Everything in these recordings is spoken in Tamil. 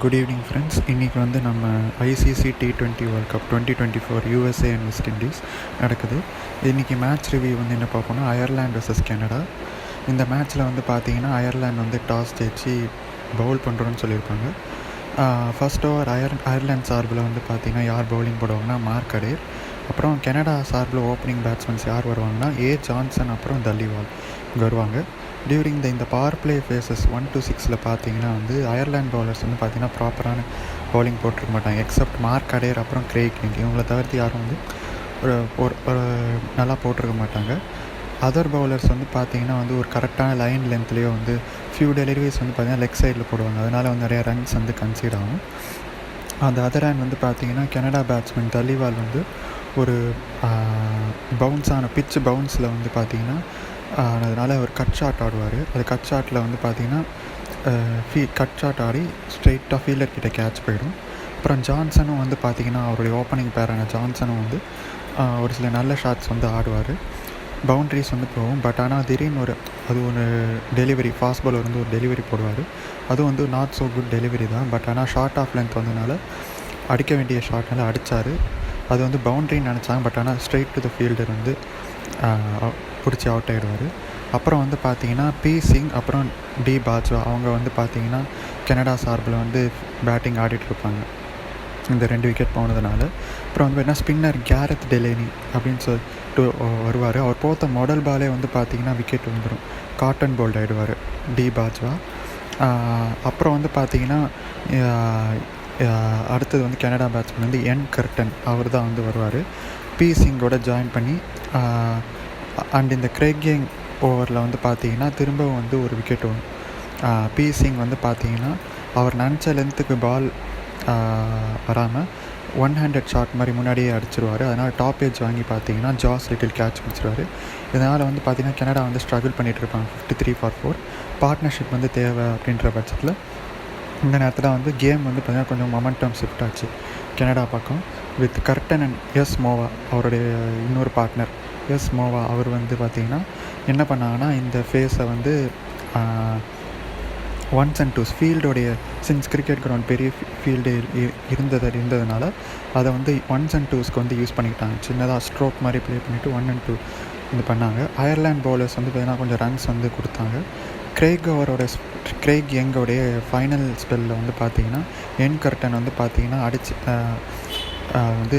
Good evening friends. இன்றைக்கி வந்து நம்ம ICC T20 world cup 2024 USA and west Indies நடக்குது. இன்றைக்கி மேட்ச் ரிவ்யூ வந்து என்ன பார்ப்போம்னா, அயர்லாண்ட் வர்சஸ் கனடா. இந்த மேட்ச்சில் வந்து பார்த்தீங்கன்னா அயர்லாண்ட் வந்து டாஸ் ஜெயிச்சு பவுல் பண்ணுறோன்னு சொல்லியிருப்பாங்க. ஃபர்ஸ்ட் ஓவர் அயர்லாண்ட் சார்பில் வந்து பார்த்திங்கன்னா யார் பவுலிங் போடுவாங்கன்னா மார்க் அடேர். அப்புறம் கனடா சார்பில் ஓப்பனிங் பேட்ஸ்மேன்ஸ் யார் வருவாங்கன்னா ஜான்சன் அப்புறம் தல்லிவால் இங்கே வருவாங்க. டியூரிங் இந்த பவர் பிளே ஃபேஸஸ் 1 to 6 பார்த்தீங்கன்னா வந்து அயர்லாண்ட் பவுலர்ஸ் வந்து பார்த்திங்கன்னா ப்ராப்பரான பவுலிங் போட்டிருக்க மாட்டாங்க. எக்ஸப்ட் மார்க் அடேர் அப்புறம் கிரேக் கிங், இவங்களை தவிர்த்து யாரும் வந்து ஒரு நல்லா போட்டிருக்க மாட்டாங்க. அதர் பவுலர்ஸ் வந்து பார்த்திங்கன்னா வந்து ஒரு கரெக்டான லைன் லென்த்லேயோ வந்து ஃபியூ டெலிவரிஸ் வந்து பார்த்திங்கன்னா லெக் சைடில் போடுவாங்க. அதனால் வந்து நிறையா ரன்ஸ் வந்து கன்சீட் ஆகும். அந்த அதர் ஹேண்ட் வந்து பார்த்திங்கன்னா கனடா பேட்ஸ்மேன் தலிவால் வந்து ஒரு பவுன்ஸான பிச்சு பவுன்ஸில் வந்து பார்த்திங்கன்னா அதனால் ஒரு கட் ஷாட் ஆடுவார். அது கட் ஷாட்டில் வந்து பார்த்திங்கன்னா கட் ஷாட் ஆடி ஸ்ட்ரெயிட்டாக ஃபீல்டர் கிட்ட கேட்ச் போயிடும். அப்புறம் ஜான்சனும் வந்து பார்த்திங்கன்னா அவருடைய ஓப்பனிங் பேரான ஜான்சனும் வந்து ஒரு சில நல்ல ஷாட்ஸ் வந்து ஆடுவார். பவுண்ட்ரிஸ் வந்து போகும். பட் ஆனால் திடீர்னு ஒரு டெலிவரி ஃபாஸ்ட் பாலர் வந்து ஒரு டெலிவரி போடுவார். அதுவும் வந்து நாட் ஸோ குட் டெலிவரி தான். பட் ஆனால் ஷார்ட் ஆஃப் லென்த் வந்ததுனால அடிக்க வேண்டிய ஷாட்னால அடித்தார். அது வந்து பவுண்ட்ரின்னு நினச்சாங்க. பட் ஆனால் ஸ்ட்ரெயிட் டு த ஃபீல்டர் வந்து பிடிச்சி அவுட் ஆகிடுவார். அப்புறம் வந்து பார்த்திங்கன்னா பி சிங் அப்புறம் டி பாஜ்வா அவங்க வந்து பார்த்திங்கன்னா கனடா சார்பில் வந்து பேட்டிங் ஆடிட்டுருப்பாங்க இந்த 2 விக்கெட் போனதுனால. அப்புறம் வந்து என்ன ஸ்பின்னர் கேரத் டெலேனி அப்படின்னு சொல்லிட்டு வருவார். அவர் போத்த முதல் பாலே வந்து பார்த்திங்கன்னா விக்கெட் வந்துடும். காட்டன் போல்ட் ஆகிடுவார் டி பாஜ்வா. அப்புறம் வந்து பார்த்திங்கன்னா அடுத்தது வந்து கனடா பேட்ஸ்மேன் வந்து கர்டன் அவர் தான் வந்து வருவார் பி சிங்கோட ஜாயின் பண்ணி. அண்ட் இந்த கிரேக்கிங் ஓவரில் வந்து பார்த்திங்கன்னா திரும்பவும் வந்து ஒரு விக்கெட் வரும். பி சிங் வந்து பார்த்திங்கன்னா அவர் நினச்ச லென்த்துக்கு பால் வராமல் 1-handed ஷாட் மாதிரி முன்னாடியே அடிச்சிருவார். அதனால் டாப் ஏஜ் வாங்கி பார்த்திங்கன்னா ஜாஸ் லிட்டில் கேட்ச் பிடிச்சிருவார். இதனால் வந்து பார்த்திங்கன்னா கனடா வந்து ஸ்ட்ரகிள் பண்ணிகிட்டு இருப்பாங்க. 53 for 4 பார்ட்னர்ஷிப் வந்து தேவை அப்படின்ற பட்சத்தில் இந்த நேரத்தில் வந்து கேம் வந்து பார்த்திங்கன்னா கொஞ்சம் மொமெண்டம் ஷிஃப்ட் ஆச்சு கனடா பக்கம். வித் கர்டன் அண்ட் மோவா அவருடைய இன்னொரு பார்ட்னர் மோவா அவர் வந்து பார்த்திங்கன்னா என்ன பண்ணாங்கன்னா இந்த ஃபேஸை வந்து 1s and 2s ஃபீல்டோடைய சின்ஸ் கிரிக்கெட் கிரவுண்ட் பெரிய ஃபீல்டு இருந்ததுனால அதை வந்து 1s and 2ஸ்க்கு வந்து யூஸ் பண்ணிக்கிட்டாங்க. சின்னதாக ஸ்ட்ரோக் மாதிரி ப்ளே பண்ணிவிட்டு 1 and 2 இது பண்ணாங்க. அயர்லாண்ட் பவுலர்ஸ் வந்து பார்த்திங்கன்னா கொஞ்சம் ரன்ஸ் வந்து கொடுத்தாங்க. கிரேக் யங்கோடைய ஃபைனல் ஸ்பெல்லில் வந்து பார்த்திங்கன்னா கர்டன் வந்து பார்த்திங்கன்னா அடிச்சு வந்து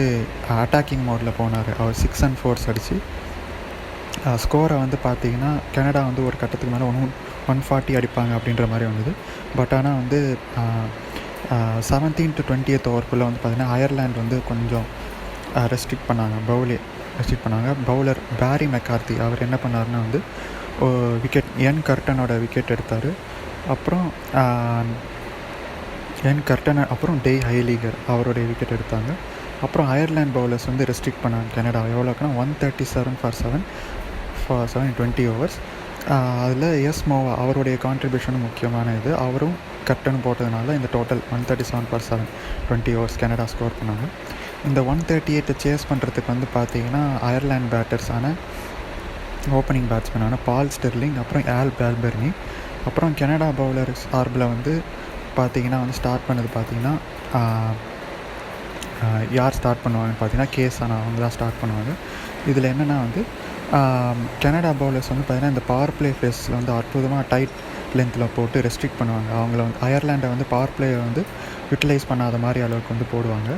அட்டாக்கிங் மோடில் போனார். அவர் 6 and 4s அடித்து ஸ்கோரை வந்து பார்த்திங்கன்னா கனடா வந்து ஒரு கட்டத்துக்கு மேலே 140 அடிப்பாங்க அப்படின்ற மாதிரி வந்தது. பட் ஆனால் வந்து 17th to 20th ஓவருக்குள்ளே வந்து பார்த்திங்கன்னா அயர்லாண்ட் வந்து கொஞ்சம் ரெஸ்ட்ரிக்ட் பண்ணாங்க. பவுலர் பேரி மெக்கார்த்தி அவர் என்ன பண்ணார்னா வந்து விக்கெட் கர்டனோட விக்கெட் எடுத்தார். அப்புறம் கர்டன் அப்புறம் டே ஹைலீகர் அவருடைய விக்கெட் எடுத்தாங்க. அப்புறம் அயர்லாண்ட் பவுலர்ஸ் வந்து ரெஸ்ட்ரிக்ட் பண்ணாங்க கனடா எவ்வளோக்குன்னா 137 for 7 in 20 overs. அதில் மோவா அவருடைய கான்ட்ரிபியூஷனும் முக்கியமான இது. அவரும் கர்டன் போட்டதுனால இந்த total 137 for 7 20 overs Canada score பண்ணாங்க. இந்த 138 சேஸ் பண்ணுறதுக்கு வந்து பார்த்திங்கன்னா அயர்லாண்ட் பேட்டர்ஸான ஓப்பனிங் பேட்ஸ்மேனான பால் ஸ்டெர்லிங் அப்புறம் ஆல் பால்பெர்னி அப்புறம் கனடா பவுலர் சார்பில் வந்து பார்த்திங்கன்னா வந்து ஸ்டார்ட் பண்ணது பார்த்திங்கன்னா யார் ஸ்டார்ட் பண்ணுவாங்கன்னு பார்த்திங்கன்னா கேசானா அவங்க தான் ஸ்டார்ட் பண்ணுவாங்க. இதில் என்னென்னா வந்து கனடா பவுலர்ஸ் வந்து பார்த்திங்கன்னா இந்த பவர் பிளே ஃபேஸில் வந்து அற்புதமாக டைட் லென்த்தில் போட்டு ரெஸ்ட்ரிக்ட் பண்ணுவாங்க. அவங்கள வந்து அயர்லாண்டை வந்து பவர் பிளேயை வந்து யூட்டிலைஸ் பண்ணாத மாதிரி அளவுக்கு வந்து போடுவாங்க.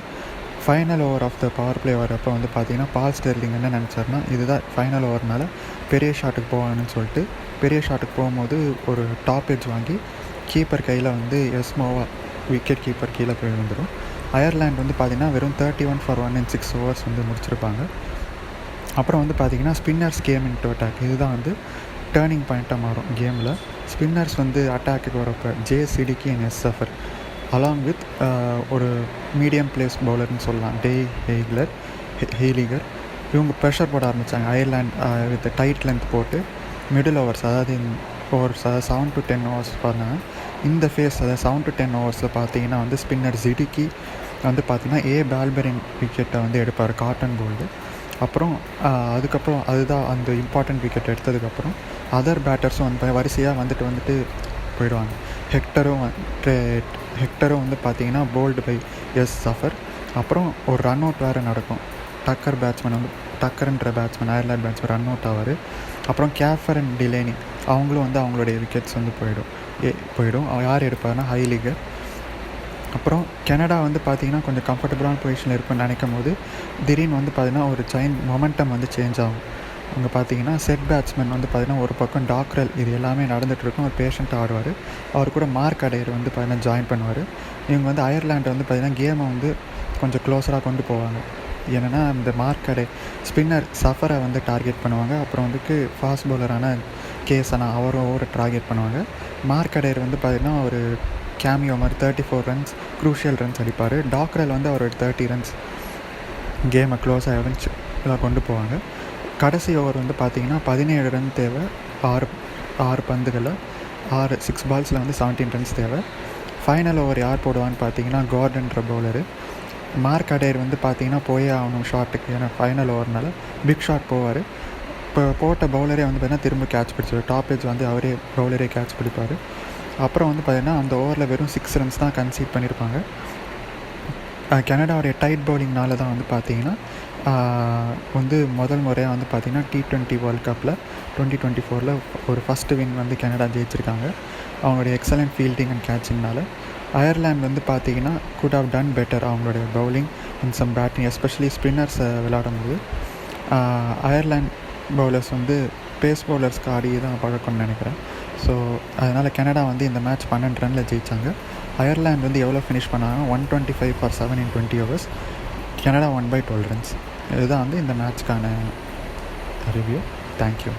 Final over of the power play வரப்போ வந்து பார்த்திங்கன்னா பால் ஸ்டெர்லிங் என்ன நினச்சாருன்னா இதுதான் ஃபைனல் ஓவர்னால பெரிய ஷாட்டுக்கு போவாங்கன்னு சொல்லிட்டு பெரிய ஷாட்டுக்கு போகும்போது ஒரு டாப் எட்ஜ் வாங்கி கீப்பர் கையில் வந்து மோவா விக்கெட் கீப்பர் கீழே போய் வந்துடும். அயர்லாண்ட் வந்து பார்த்திங்கன்னா வெறும் 31 for 1 in 6 overs வந்து முடிச்சிருப்பாங்க. அப்புறம் வந்து பார்த்திங்கன்னா ஸ்பின்னர்ஸ் கேம் இன்டு அட்டாக் இதுதான் வந்து டேர்னிங் பாயிண்ட்டாக மாறும் கேமில். ஸ்பின்னர்ஸ் வந்து அட்டாக்குக்கு வரப்போ CDK and suffer along with ஒரு மீடியம் பிளேஸ் பவுலர்னு சொல்லலாம் டே ஹெய்லிகர் இவங்க ப்ரெஷர் போட ஆரம்பித்தாங்க. அயர்லாண்ட் வித் டைட் லென்த் போட்டு மிடில் ஓவர்ஸ் அதாவது ஓவர்ஸ் அதாவது 7 to 10 overs பண்ணாங்க. இந்த ஃபேஸ் அதாவது 7 to 10 ஓவர்ஸில் பார்த்திங்கன்னா வந்து ஸ்பின்னர் சிடிகி வந்து பார்த்திங்கன்னா பால்பெரின் விக்கெட்டை வந்து எடுப்பார் காட்டன் போல்டு. அப்புறம் அதுக்கப்புறம் அதுதான் அந்த இம்பார்ட்டண்ட் விக்கெட் எடுத்ததுக்கப்புறம் அதர் பேட்டர்ஸும் வந்து வரிசையாக வந்துட்டு போயிடுவாங்க. ஹெக்டரும் வந்து பார்த்தீங்கன்னா போல்டு பை எஸ் சஃபர். அப்புறம் ஒரு ரன் அவுட் வேறு நடக்கும். டக்கர்ன்ற batsman Ireland batsman run out ஆவார். அப்புறம் கேஃபர் அண்ட் டிலேனி அவங்களும் வந்து அவங்களுடைய விக்கெட்ஸ் வந்து போயிடும். யார் எடுப்பாருன்னா ஹைலிகர். அப்புறம் கனடா வந்து பார்த்திங்கன்னா கொஞ்சம் கம்ஃபர்டபுளான பொசிஷனில் இருக்குன்னு நினைக்கும் போது திடீர்னு வந்து பார்த்திங்கன்னா ஒரு மொமெண்டம் வந்து சேஞ்ச் ஆகும். அங்கே பார்த்தீங்கன்னா செட் பேட்ஸ்மேன் வந்து பார்த்திங்கன்னா ஒரு பக்கம் டாக்ரல் இது எல்லாமே நடந்துகிட்ருக்கும். ஒரு பேஷண்ட்டாக ஆடுவார். அவர் கூட மார்க் அடையர் வந்து பார்த்திங்கன்னா ஜாயின் பண்ணுவார். இவங்க வந்து அயர்லாண்டை வந்து பார்த்திங்கன்னா கேமை வந்து கொஞ்சம் க்ளோஸராக கொண்டு போவாங்க. என்னென்னா இந்த மார்க் அடே ஸ்பின்னர் சஃபரை வந்து டார்கெட் பண்ணுவாங்க. அப்புறம் வந்துட்டு ஃபாஸ்ட் பவுலரான கேசனா அவரும் ஓவரை டார்கெட் பண்ணுவாங்க. மார்க் அடையர் வந்து பார்த்திங்கன்னா ஒரு கேமியோ மாதிரி 34 ரன்ஸ் க்ரூஷியல் ரன்ஸ் அடிப்பார். டாக்ரல் வந்து அவரோட 30 ரன்ஸ் கேமை க்ளோஸாக எவென்ச்சுவலாக கொண்டு போவாங்க. கடைசி ஓவர் வந்து பார்த்திங்கன்னா 17 ரன் தேவை. 6 பந்துகளில் 6 பால்ஸில் வந்து 17 ரன்ஸ் தேவை. ஃபைனல் ஓவர் யார் போடுவான்னு பார்த்தீங்கன்னா கார்டன்ற பவுலரு. மார்க் அடையர் வந்து பார்த்திங்கன்னா போயே ஆகணும் ஷாட்டுக்கு, ஏன்னா ஃபைனல் ஓவர்னால பிக் ஷாட் போவார். இப்போ போட்ட பவுலரே வந்து பார்த்திங்கன்னா திரும்ப கேட்ச் பிடிச்சார். டாப் ஏஜ் வந்து அவரே பவுலரே கேட்ச் பிடிப்பார். அப்புறம் வந்து பார்த்திங்கன்னா அந்த ஓவரில் வெறும் 6 ரன்ஸ் தான் கன்சீட் பண்ணியிருப்பாங்க. கனடாவுடைய டைட் பவுலிங்னால தான் வந்து பார்த்திங்கன்னா வந்து முதல் முறையாக வந்து பார்த்திங்கன்னா T20 வேர்ல்ட் கப்பில் 2024 ஒரு ஃபஸ்ட்டு வின் வந்து கனடா ஜெயிச்சிருக்காங்க. அவங்களுடைய எக்ஸலண்ட் ஃபீல்டிங் அண்ட் கேட்சிங்னால. அயர்லாண்ட் வந்து பார்த்திங்கன்னா குட் ஹவ் டன் பெட்டர் அவங்களுடைய bowling and some batting, especially ஸ்பின்னர்ஸை விளையாடும்போது. அயர்லாண்ட் பவுலர்ஸ் வந்து பேஸ் பவுலர்ஸ்க்கு ஆடி தான் பழக்கம்னு நினைக்கிறேன். ஸோ அதனால் கனடா வந்து இந்த மேட்ச் 12 ரனில் ஜெயித்தாங்க. அயர்லாண்ட் வந்து எவ்வளோ ஃபினிஷ் பண்ணாங்கன்னா 125 for 7 in 20 overs. Canada 1/12 runs. இதுதான் வந்து இந்த மேட்ச்க்கான ரிவ்யூ. தேங்க்யூ.